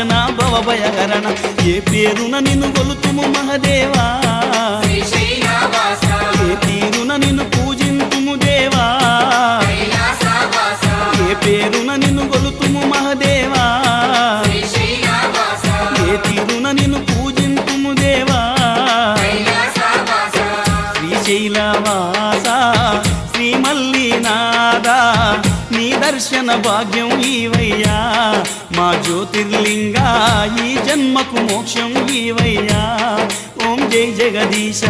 నాశన భవభయహరణ ఏ పేరున నిన్ను గొలుతుము మహదేవా ఏ తీరున నిన్ను పూజింతుము దేవా ఏ పేరున నిన్ను గొలుతుము మహదేవా ఏ తీరున నిన్ను పూజింతుము దేవా శ్రీశైలవాస శ్రీ మల్లినాథ నీ దర్శన భాగ్యం ఈవయ్యా మా జ్యోతిర్లింగా ఈ జన్మకు మోక్షం ఈవయ్యా ఓం జై జగదీశ